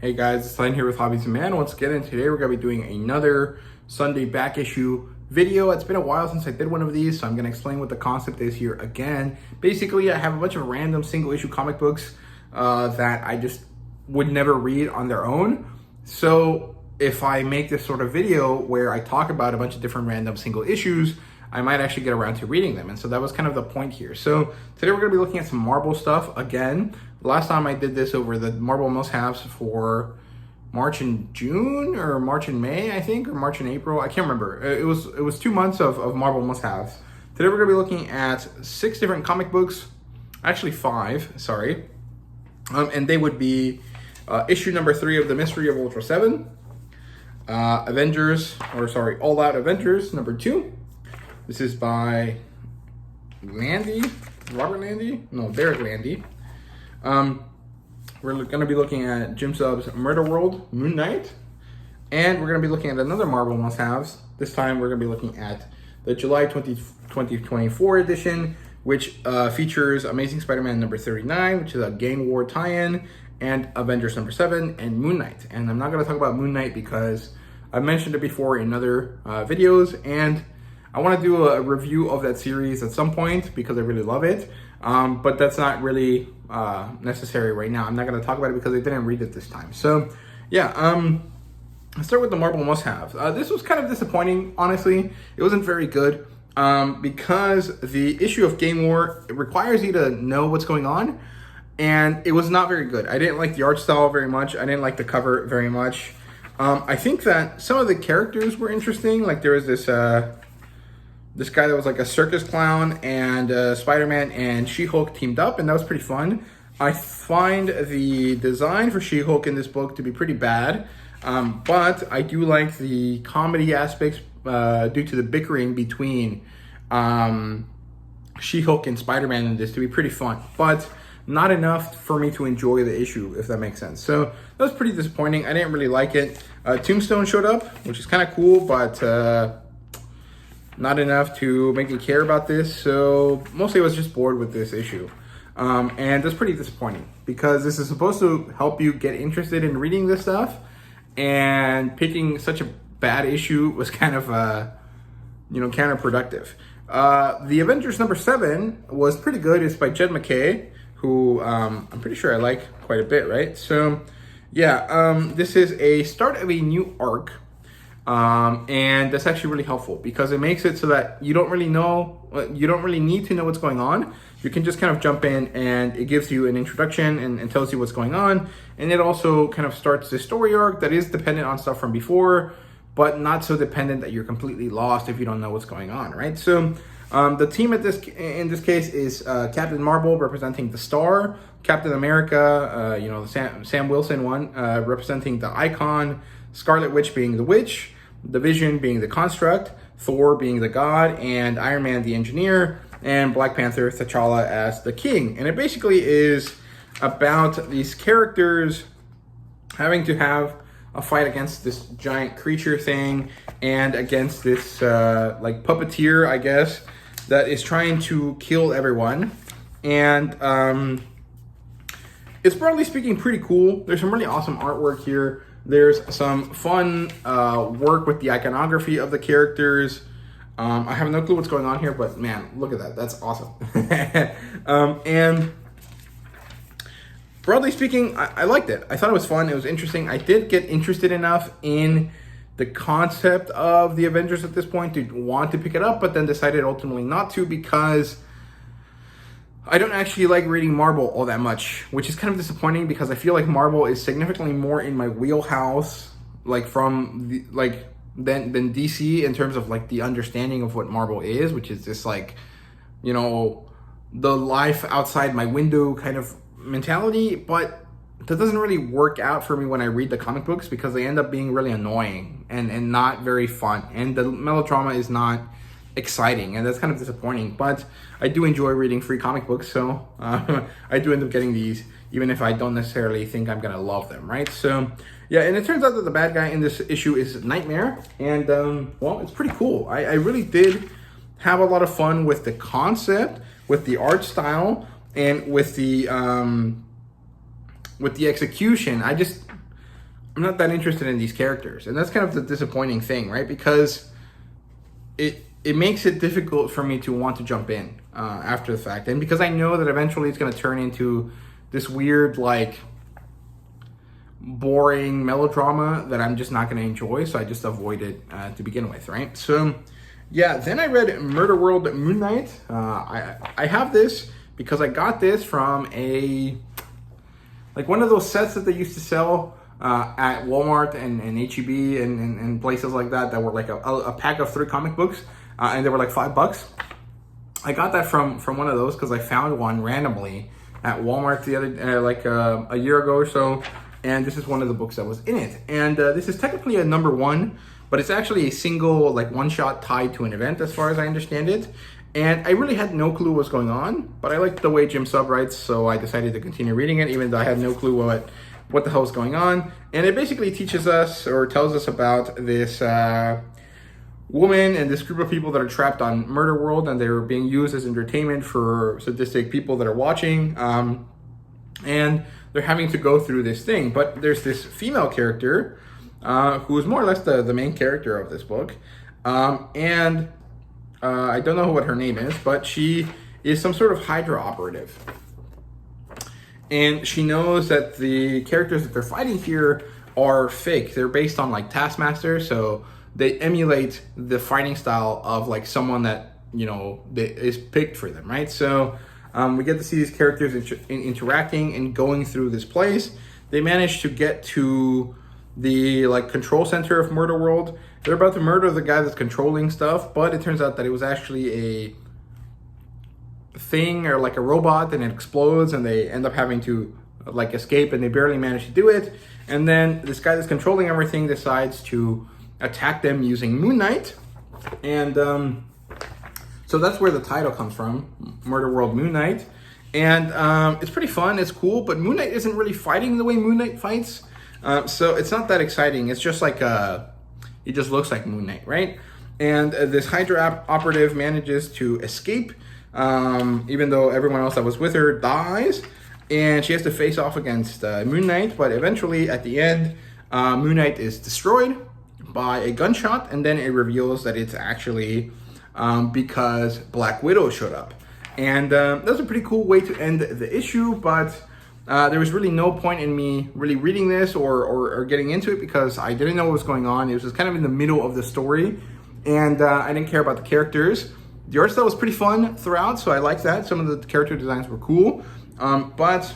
Hey guys, it's Len here with HobbiesofaMan once again, and today we're going to be doing another Sunday back issue video. It's been a while since I did one of these, so I'm going to explain what the concept is here again. Basically, I have a bunch of random single issue comic books that I just would never read on their own. So if I make this sort of video where I talk about a bunch of different random single issues, I might actually get around to reading them. And so that was kind of the point here. So today we're going to be looking at some Marvel stuff again. Last time I did this over the Marvel must-haves for March and June, or March and May, I think, or March and April. I can't remember. It was 2 months of Marvel must-haves. Today we're going to be looking at 6 different comic books. Actually 5, sorry. And they would be issue number 3 of The Mystery of Ultra 7, All Out Avengers number 2. This is by Robert Landy? No, Derek Landy. We're going to be looking at Jim Zub's Murder World, Moonknight. And we're going to be looking at another Marvel must-haves. This time we're going to be looking at the July 2024 edition, which features Amazing Spider-Man number 39, which is a Gang War tie-in, and Avengers number 7, and Moon Knight. And I'm not going to talk about Moon Knight because I've mentioned it before in other videos, and I want to do a review of that series at some point because I really love it. But that's not really necessary right now. I'm not going to talk about it because I didn't read it this time. So, yeah, let's start with the Marvel must-have. This was kind of disappointing, honestly. It wasn't very good because the issue of Gang War requires you to know what's going on, and it was not very good. I didn't like the art style very much. I didn't like the cover very much. I think that some of the characters were interesting. Like there was this guy that was like a circus clown, and Spider-Man and She-Hulk teamed up, and that was pretty fun. I find the design for She-Hulk in this book to be pretty bad, but I do like the comedy aspects due to the bickering between She-Hulk and Spider-Man in this to be pretty fun, but not enough for me to enjoy the issue, if that makes sense. So that was pretty disappointing. I didn't really like it. Tombstone showed up, which is kind of cool, but not enough to make me care about this. So mostly I was just bored with this issue. And that's pretty disappointing because this is supposed to help you get interested in reading this stuff, and picking such a bad issue was kind of, counterproductive. The Avengers number 7 was pretty good. It's by Jed MacKay, who I'm pretty sure I like quite a bit, right? So yeah, this is a start of a new arc. And that's actually really helpful because it makes it so that you don't really need to know what's going on. You can just kind of jump in, and it gives you an introduction and tells you what's going on. And it also kind of starts the story arc that is dependent on stuff from before, but not so dependent that you're completely lost if you don't know what's going on, right? So the team in this case is Captain Marvel representing the Star, Captain America, the Sam Wilson one, representing the Icon, Scarlet Witch being the Witch, the Vision being the Construct, Thor being the God, and Iron Man the Engineer, and Black Panther T'Challa as the King. And it basically is about these characters having to have a fight against this giant creature thing, and against this like puppeteer, I guess, that is trying to kill everyone. And it's broadly speaking pretty cool. There's some really awesome artwork here. There's some fun work with the iconography of the characters. I have no clue what's going on here, but man, look at that. That's awesome. And broadly speaking, I liked it. I thought it was fun. It was interesting. I did get interested enough in the concept of the Avengers at this point to want to pick it up, but then decided ultimately not to because I don't actually like reading Marvel all that much, which is kind of disappointing because I feel like Marvel is significantly more in my wheelhouse, like than DC in terms of like the understanding of what Marvel is, which is this like, the life outside my window kind of mentality. But that doesn't really work out for me when I read the comic books because they end up being really annoying and not very fun, and the melodrama is not exciting, and that's kind of disappointing. But I do enjoy reading free comic books, so I do end up getting these even if I don't necessarily think I'm gonna love them, right? So yeah, and it turns out that the bad guy in this issue is Nightmare, and well, it's pretty cool. I really did have a lot of fun with the concept, with the art style, and with the execution. I'm not that interested in these characters, and that's kind of the disappointing thing, right? Because it makes it difficult for me to want to jump in after the fact, and because I know that eventually it's going to turn into this weird, like, boring melodrama that I'm just not going to enjoy, so I just avoid it to begin with, right? So yeah, then I read Murder World Moonknight. I have this because I got this from one of those sets that they used to sell at Walmart and HEB and places like that were like a pack of 3 comic books, and they were like $5. I got that from one of those because I found one randomly at Walmart the other a year ago or so, and this is one of the books that was in it. And this is technically a number 1, but it's actually a single, like, one-shot tied to an event, as far as I understand it. And I really had no clue what's going on, but I liked the way Jim Sub writes, so I decided to continue reading it, even though I had no clue what the hell is going on. And it basically teaches us, or tells us about this woman and this group of people that are trapped on Murder World, and they're being used as entertainment for sadistic people that are watching. And they're having to go through this thing. But there's this female character who is more or less the main character of this book. I don't know what her name is, but she is some sort of Hydra operative. And she knows that the characters that they're fighting here are fake. They're based on, like, Taskmaster, so they emulate the fighting style of, like, someone that, you know, is picked for them, right? So we get to see these characters interacting and going through this place. They manage to get to the, like, control center of Murder World. They're about to murder the guy that's controlling stuff, but it turns out that it was actually a thing, or like a robot, and it explodes, and they end up having to, like, escape, and they barely manage to do it. And then this guy that's controlling everything decides to attack them using Moonknight. And so that's where the title comes from, Murder World Moonknight. And it's pretty fun, it's cool, but Moonknight isn't really fighting the way Moonknight fights. So it's not that exciting. It's just like he just looks like Moonknight, right? And this Hydra operative manages to escape, even though everyone else that was with her dies, and she has to face off against Moonknight. But eventually, at the end, Moonknight is destroyed by a gunshot, and then it reveals that it's actually because Black Widow showed up. And that's a pretty cool way to end the issue, but there was really no point in me really reading this or getting into it, because I didn't know what was going on. It was just kind of in the middle of the story, and I didn't care about the characters. The art style was pretty fun throughout, so I liked that. Some of the character designs were cool, but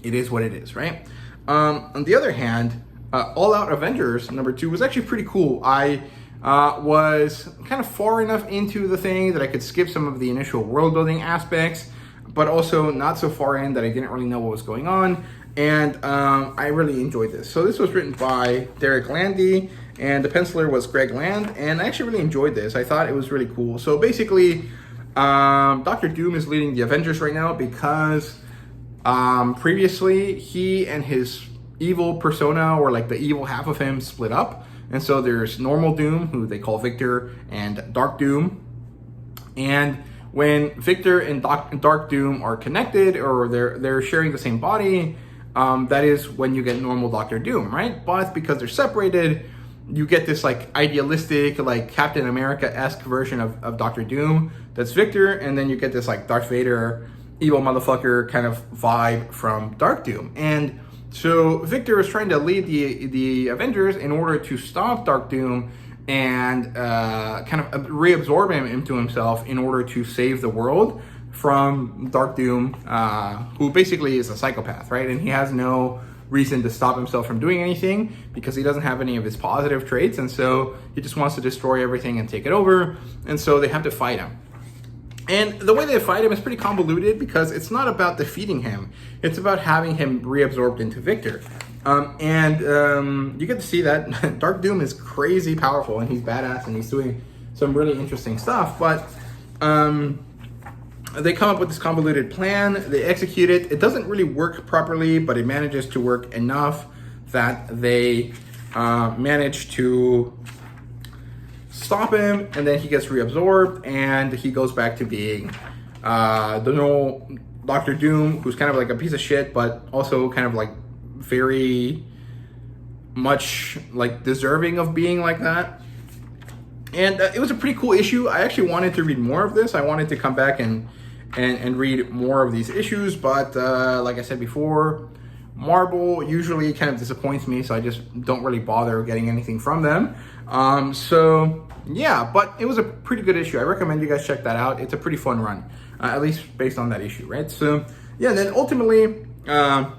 it is what it is, right? On the other hand, All Out Avengers number 2 was actually pretty cool. I was kind of far enough into the thing that I could skip some of the initial world building aspects, but also not so far in that I didn't really know what was going on. And I really enjoyed this. So this was written by Derek Landy, and the penciler was Greg Land, and I actually really enjoyed this. I thought it was really cool. So basically, Dr. Doom is leading the Avengers right now because previously he and his evil persona, or like the evil half of him, split up. And so there's normal Doom, who they call Victor, and Dark Doom. And when Victor and Dark Doom are connected, or they're sharing the same body, that is when you get normal Doctor Doom, right? But because they're separated, you get this, like, idealistic, like, Captain America-esque version of Doctor Doom that's Victor, and then you get this, like, Darth Vader, evil motherfucker kind of vibe from Dark Doom. And so Victor is trying to lead the Avengers in order to stop Dark Doom and kind of reabsorb him into himself in order to save the world from Dark Doom, who basically is a psychopath, right? And he has no reason to stop himself from doing anything because he doesn't have any of his positive traits, and so he just wants to destroy everything and take it over, and so they have to fight him. And the way they fight him is pretty convoluted because it's not about defeating him, it's about having him reabsorbed into Victor. You get to see that Dark Doom is crazy powerful, and he's badass, and he's doing some really interesting stuff, but they come up with this convoluted plan, they execute it. It doesn't really work properly, but it manages to work enough that they manage to stop him, and then he gets reabsorbed, and he goes back to being the normal Doctor Doom, who's kind of like a piece of shit, but also kind of like very much like deserving of being like that. And it was a pretty cool issue. I actually wanted to read more of this. I wanted to come back and read more of these issues, but like I said before, Marvel usually kind of disappoints me, so I just don't really bother getting anything from them. So yeah, but it was a pretty good issue. I recommend you guys check that out. It's a pretty fun run, at least based on that issue, right? So yeah, and then ultimately, and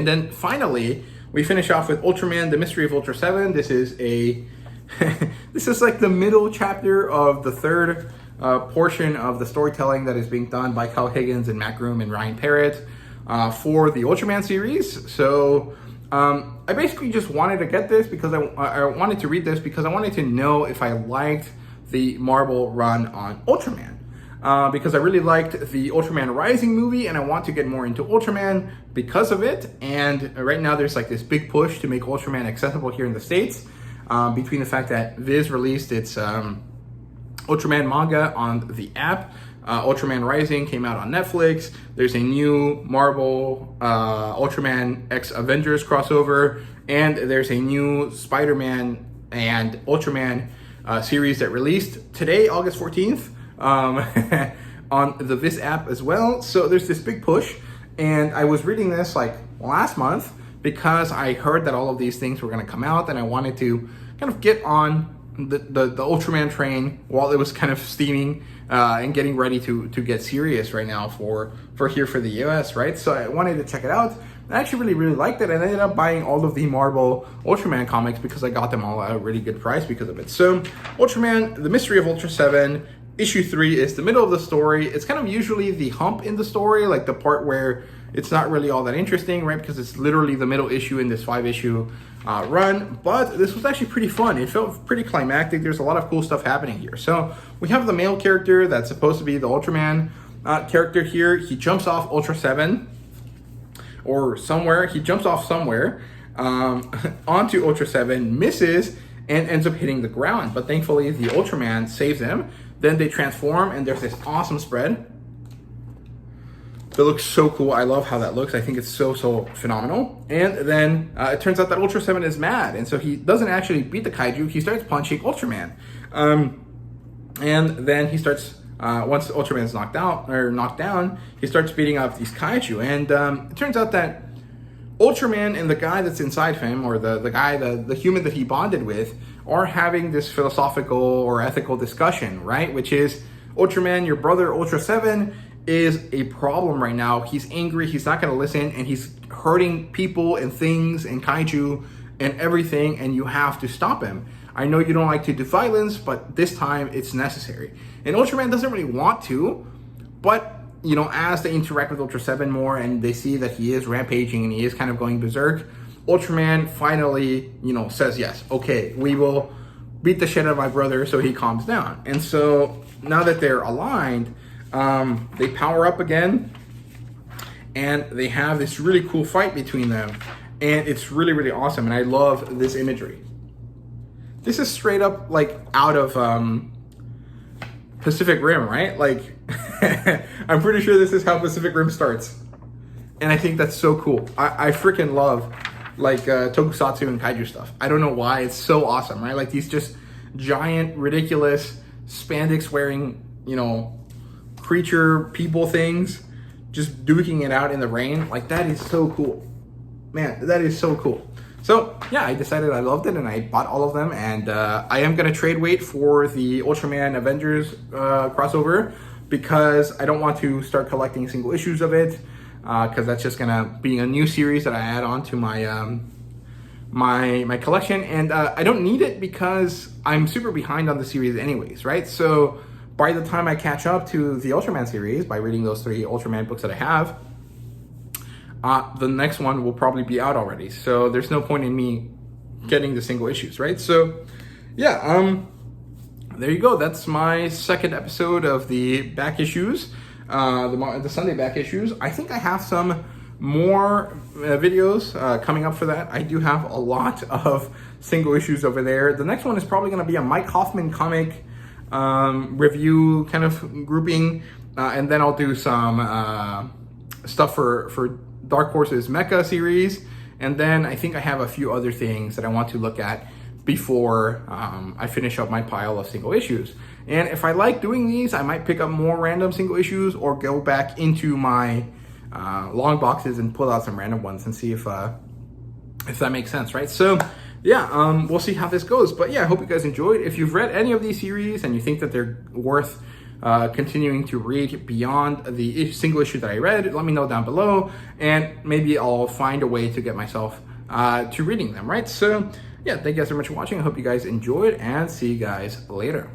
then finally, we finish off with Ultraman, The Mystery of Ultra 7. This is a, this is like the middle chapter of the third portion of the storytelling that is being done by Kyle Higgins and Matt Groom and Ryan Parrott for the Ultraman series. So I basically just wanted to get this because I wanted to read this because I wanted to know if I liked the Marvel run on Ultraman. Because I really liked the Ultraman Rising movie and I want to get more into Ultraman because of it. And right now there's like this big push to make Ultraman accessible here in the States, between the fact that Viz released its Ultraman manga on the app. Ultraman Rising came out on Netflix. There's a new Marvel Ultraman X Avengers crossover, and there's a new Spider-Man and Ultraman series that released today, August 14th. On the Viz app as well. So there's this big push, and I was reading this like last month because I heard that all of these things were going to come out, and I wanted to kind of get on the Ultraman train while it was kind of steaming and getting ready to get serious right now for here for the US, right? So I wanted to check it out. I actually really liked it, and I ended up buying all of the Marvel Ultraman comics because I got them all at a really good price because of it. So Ultraman, The Mystery of Ultra 7, Issue 3 is the middle of the story. It's kind of usually the hump in the story, like the part where it's not really all that interesting, right? Because it's literally the middle issue in this 5-issue run. But this was actually pretty fun. It felt pretty climactic. There's a lot of cool stuff happening here. So we have the male character that's supposed to be the Ultraman character here. He jumps off Ultra 7 or somewhere. He jumps off somewhere onto Ultra 7, misses, and ends up hitting the ground. But thankfully, the Ultraman saves him. Then they transform, and there's this awesome spread. It looks so cool. I love how that looks. I think it's so phenomenal. And then it turns out that Ultra 7 is mad, and so he doesn't actually beat the kaiju. He starts punching Ultraman. And then he starts, once Ultraman's knocked down, he starts beating up these kaiju. And it turns out that Ultraman and the guy that's inside him, or the human that he bonded with, are having this philosophical or ethical discussion, right? Which is, Ultraman, your brother Ultra 7 is a problem right now. He's angry, he's not gonna listen, and he's hurting people and things and kaiju and everything, and you have to stop him. I know you don't like to do violence, but this time it's necessary. And Ultraman doesn't really want to, but you know, as they interact with Ultra 7 more and they see that he is rampaging and he is kind of going berserk, Ultraman finally, you know, says, yes, okay, we will beat the shit out of my brother so he calms down. And so now that they're aligned, they power up again and they have this really cool fight between them. And it's really awesome. And I love this imagery. This is straight up like out of Pacific Rim, right? Like, I'm pretty sure this is how Pacific Rim starts. And I think that's so cool. I freaking love like tokusatsu and kaiju stuff. I don't know why, it's so awesome, right? Like these just giant, ridiculous, spandex wearing, you know, creature people things just duking it out in the rain. Like that is so cool. Man, that is so cool. So yeah, I decided I loved it and I bought all of them, and I am gonna trade wait for the Ultraman Avengers crossover because I don't want to start collecting single issues of it, because that's just gonna be a new series that I add on to my my collection, and I don't need it because I'm super behind on the series anyways, right? So by the time I catch up to the Ultraman series by reading those 3 Ultraman books that I have, the next one will probably be out already. So there's no point in me getting the single issues, right? So yeah, there you go. That's my second episode of the back issues, the Sunday back issues. I think I have some more videos coming up for that. I do have a lot of single issues over there. The next one is probably going to be a Mike Hoffman comic review kind of grouping, and then I'll do some stuff for Dark Horse's Mecha series, And then I think I have a few other things that I want to look at before I finish up my pile of single issues. And if I like doing these, I might pick up more random single issues or go back into my long boxes and pull out some random ones and see if that makes sense, right? So yeah, we'll see how this goes. But yeah, I hope you guys enjoyed. If you've read any of these series and you think that they're worth continuing to read beyond the single issue that I read, let me know down below, and maybe I'll find a way to get myself to reading them, right? So yeah, thank you guys so much for watching. I hope you guys enjoyed, and see you guys later.